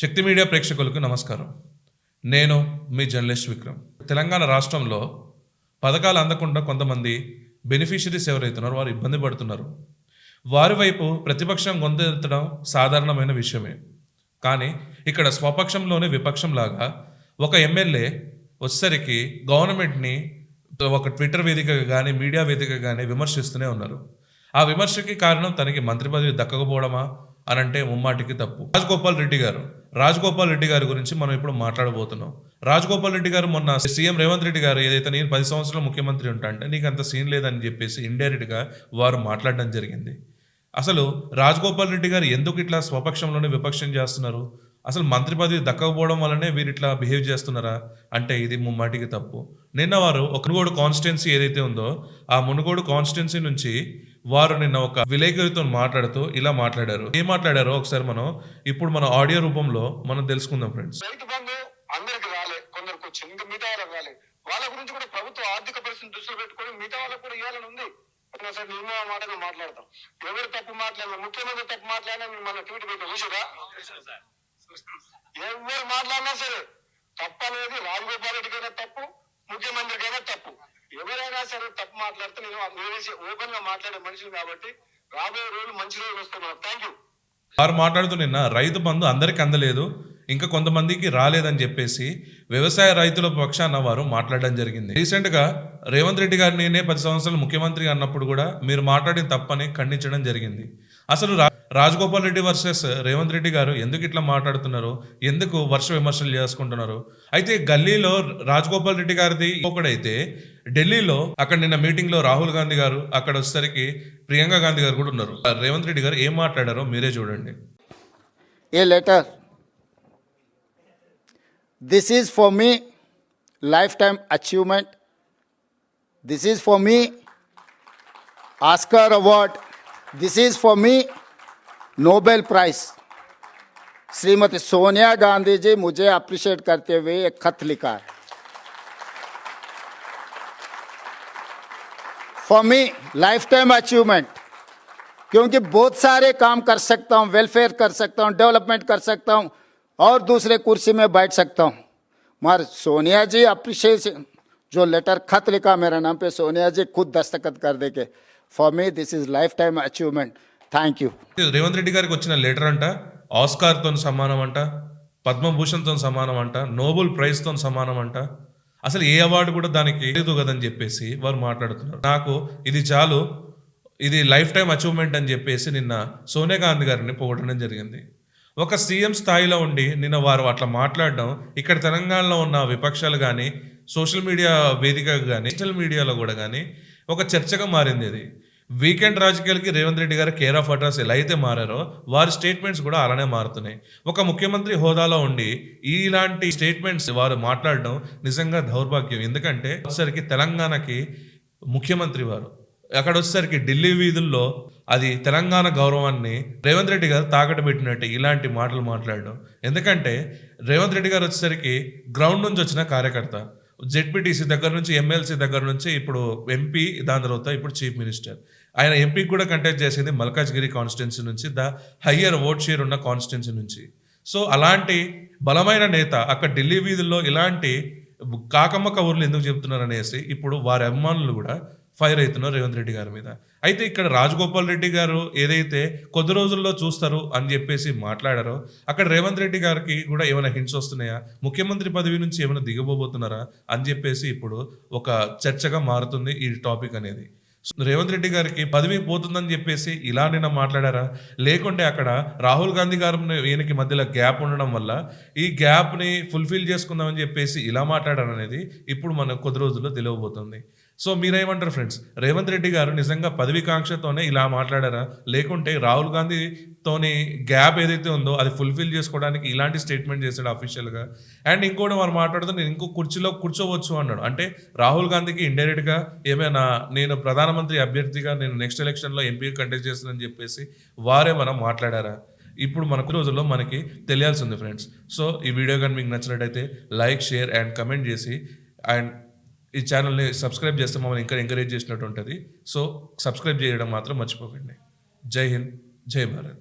శక్తి media ప్రేక్షకులకు నమస్కారం. నేను మీ జర్నలిస్ట్ విక్రమ్. తెలంగాణ రాష్ట్రంలో పథకాలు అందకుండా కొంతమంది బెనిఫిషరీస్ ఎవరైతున్నారో వారు ఇబ్బంది పడుతున్నారు. వారి వైపు ప్రతిపక్షం గొంతెత్తడం సాధారణమైన విషయమే. కానీ ఇక్కడ స్వపక్షంలోనే విపక్షంలాగా ఒక ఎమ్మెల్యే వచ్చేసరికి గవర్నమెంట్ని ఒక ట్విట్టర్ వేదికగా కానీ మీడియా వేదికగా కానీ విమర్శిస్తూనే ఉన్నారు. ఆ విమర్శకి కారణం తనకి మంత్రి పదవి దక్కకపోవడమా అని అంటే ముమ్మాటికి తప్పు. రాజగోపాల్ రెడ్డి గారి గురించి మనం ఇప్పుడు మాట్లాడబోతున్నాం. రాజగోపాల్ రెడ్డి గారు మొన్న సీఎం రేవంత్ రెడ్డి గారు ఏదైతే నేను 10 సంవత్సరాలు ముఖ్యమంత్రి ఉంటా అంటే నీకు అంత సీన్ లేదని చెప్పేసి ఇండైరెక్ట్గా వారు మాట్లాడడం జరిగింది. అసలు రాజగోపాల్ రెడ్డి గారు ఎందుకు ఇట్లా స్వపక్షంలోనే విపక్షం చేస్తున్నారు? అసలు మంత్రి పదవి దక్కకపోవడం వల్లనే వీరు ఇట్లా బిహేవ్ చేస్తున్నారా అంటే ఇది ముమ్మాటికి తప్పు. నిన్న వారు ఒక మునుగోడు కాన్స్టిట్యున్సీ ఏదైతే ఉందో ఆ మునుగోడు కాన్స్టిట్యున్సీ నుంచి వారు నిన్న ఒక విలేకరితో మాట్లాడుతూ ఇలా మాట్లాడారు. ఏం మాట్లాడారో ఒకసారి మనం ఇప్పుడు మన ఆడియో రూపంలో మనం తెలుసుకుందాం ఫ్రెండ్స్. రైతు బంధు అందరికి రాలే, కొందరికి వచ్చింది, ఇంకా మిగతా వాళ్ళకి రాలే. వాళ్ళ గురించి కూడా ప్రభుత్వ ఆర్థిక పరిస్థితిని దృష్టిలో పెట్టుకొని మిగతా వాళ్ళకు కూడా ఇవ్వాలని ఉంది. సార్ నిర్మల మాటలు మాట్లాడతాం. ఎవరు తప్పు మాట్లాడినా, ముఖ్యమంత్రి తప్పు మాట్లాడినా మన ట్వీట్ పెట్టిన చూసారా? ఎవరు మాట్లాడినా సరే తప్పు అనేది రాజగోపాల్ రెడ్డికైనా తప్పు, ముఖ్యమంత్రికైనా తప్పు. ఎవరైనా సరే తప్పు మాట్లాడితే నేను ఓపెన్ గా మాట్లాడే మనిషిని కాబట్టి రాబోయే రోజులు మంచి రోజులు వస్తున్నాను. Thank you. వారు మాట్లాడుతూ నిన్న రైతు బంధు అందరికి అందలేదు, ఇంకా కొంతమందికి రాలేదని చెప్పేసి వ్యవసాయ రైతుల పక్షాన వారు మాట్లాడడం జరిగింది. రీసెంట్గా రేవంత్ రెడ్డి గారు నేనే 10 సంవత్సరాలు ముఖ్యమంత్రి అన్నప్పుడు కూడా మీరు మాట్లాడిన తప్పని ఖండించడం జరిగింది. అసలు రాజగోపాల్ రెడ్డి వర్సెస్ రేవంత్ రెడ్డి గారు ఎందుకు ఇట్లా మాట్లాడుతున్నారు, ఎందుకు వర్ష విమర్శలు చేసుకుంటున్నారు? అయితే గల్లీలో రాజగోపాల్ రెడ్డి గారిది ఒకడైతే ఢిల్లీలో అక్కడ నిన్న మీటింగ్లో రాహుల్ గాంధీ గారు, అక్కడ వచ్చేసరికి ప్రియాంక గాంధీ గారు కూడా ఉన్నారు. రేవంత్ రెడ్డి గారు ఏం మాట్లాడారో మీరే చూడండి. ఏ letter, this is for me lifetime achievement, this is for me Oscar award, this is for me Nobel prize. Shrimati Sonia Gandhi ji मुझे अप्रिशिएट करते हुए एक खत लिखा है. For me lifetime achievement, क्योंकि बहुत सारे काम कर सकता हूँ, वेलफेयर कर सकता हूँ, डेवलपमेंट कर सकता हूँ और दूसरे कुर्सी में बैठ सकता हूँ. मगर सोनिया जी अप्रिशिएशन जो लेटर खत लिखा मेरे नाम पे, सोनिया जी खुद दस्तखत कर दे के for me this is life time achievement. Thank you. Revanth Reddy గారికి వచ్చిన లెటర్ అంట ఆస్కార్తో సమానం అంట, పద్మభూషణ్తో సమానం అంట, నోబెల్ ప్రైజ్తో సమానం అంట. అసలు ఏ అవార్డు కూడా దానికి లేదు కదని చెప్పేసి వారు మాట్లాడుతున్నారు. నాకు ఇది చాలు, ఇది లైఫ్ టైం అచీవ్మెంట్ అని చెప్పేసి నిన్న సోనియా గాంధీ గారిని పొగడడం జరిగింది. ఒక సీఎం స్థాయిలో ఉండి నిన్న వారు అట్లా మాట్లాడడం ఇక్కడ తెలంగాణలో ఉన్న విపక్షాలు కానీ సోషల్ మీడియా వేదికగా కానీ సోషల్ మీడియాలో కూడా కానీ ఒక చర్చగా మారింది. ఇది వీకెండ్ రాజకీయాలకి రేవంత్ రెడ్డి గారు కేర్ ఆఫ్ అడ్రస్ ఎలా అయితే మారారో వారి స్టేట్మెంట్స్ కూడా అలానే మారుతున్నాయి. ఒక ముఖ్యమంత్రి హోదాలో ఉండి ఇలాంటి స్టేట్మెంట్స్ వారు మాట్లాడడం నిజంగా దౌర్భాగ్యం. ఎందుకంటే వచ్చేసరికి తెలంగాణకి ముఖ్యమంత్రి వారు, అక్కడ వచ్చేసరికి ఢిల్లీ వీధుల్లో అది తెలంగాణ గౌరవాన్ని రేవంత్ రెడ్డి గారు తాకట్టు పెట్టినట్టు ఇలాంటి మాటలు మాట్లాడడం. ఎందుకంటే రేవంత్ రెడ్డి గారు వచ్చేసరికి గ్రౌండ్ నుంచి వచ్చిన కార్యకర్త, జెడ్పీటీసీ దగ్గర నుంచి ఎమ్మెల్సీ దగ్గర నుంచి ఇప్పుడు ఎంపీ, దాని తర్వాత ఇప్పుడు చీఫ్ మినిస్టర్. ఆయన ఎంపీకి కూడా కంటెస్ట్ చేసింది మల్కాజ్గిరి కాన్స్టిట్యున్సీ నుంచి, ద హయ్యర్ ఓట్ షేర్ ఉన్న కాన్స్టిట్యున్సీ నుంచి. సో అలాంటి బలమైన నేత అక్కడ ఢిల్లీ వీధుల్లో ఇలాంటి కాకమ్మ కబుర్లు ఎందుకు చెప్తున్నారు అనేసి ఇప్పుడు వారి అభిమానులు కూడా ఫైర్ అవుతున్నారు రేవంత్ రెడ్డి గారి మీద. అయితే ఇక్కడ రాజగోపాల్ రెడ్డి గారు ఏదైతే కొద్ది రోజుల్లో చూస్తారు అని చెప్పేసి మాట్లాడారో అక్కడ రేవంత్ రెడ్డి గారికి కూడా ఏమైనా హింట్స్ వస్తున్నాయా, ముఖ్యమంత్రి పదవి నుంచి ఏమైనా దిగబోతున్నారా అని చెప్పేసి ఇప్పుడు ఒక చర్చగా మారుతుంది ఈ టాపిక్ అనేది. రేవంత్ రెడ్డి గారికి పదవి పోతుందని చెప్పేసి ఇలా నిన్న మాట్లాడారా, లేకుంటే అక్కడ రాహుల్ గాంధీ గారు ఈయనకి మధ్యలో గ్యాప్ ఉండడం వల్ల ఈ గ్యాప్ని ఫుల్ఫిల్ చేసుకుందామని చెప్పేసి ఇలా మాట్లాడారనేది ఇప్పుడు మనకు కొద్ది రోజుల్లో తెలియబోతుంది. సో మీరేమంటారు ఫ్రెండ్స్? రేవంత్ రెడ్డి గారు నిజంగా పదవికాంక్షతోనే ఇలా మాట్లాడారా, లేకుంటే రాహుల్ గాంధీతోని గ్యాప్ ఏదైతే ఉందో అది ఫుల్ఫిల్ చేసుకోవడానికి ఇలాంటి స్టేట్మెంట్ చేశాడు అఫీషియల్గా? అండ్ ఇంకోటి వారు మాట్లాడుతూ నేను ఇంకో కుర్చీలో కూర్చోవచ్చు అన్నాడు. అంటే రాహుల్ గాంధీకి ఇండైరెక్ట్గా ఏమైనా నేను ప్రధానమంత్రి అభ్యర్థిగా నేను నెక్స్ట్ ఎలక్షన్లో ఎంపీ కంటెస్ట్ చేస్తానని చెప్పేసి వారేమైనా మాట్లాడారా? ఇప్పుడు మనకు రోజుల్లో మనకి తెలియాల్సింది ఫ్రెండ్స్. సో ఈ వీడియో కానీ మీకు నచ్చినట్టయితే లైక్, షేర్ అండ్ కమెంట్ చేసి అండ్ ఈ ఛానల్ని సబ్స్క్రైబ్ చేస్తే మమ్మల్ని ఇంకా ఎంకరేజ్ చేసినట్టు ఉంటుంది. సో సబ్స్క్రైబ్ చేయడం మాత్రం మర్చిపోకండి. జై హింద్, జై భారత్.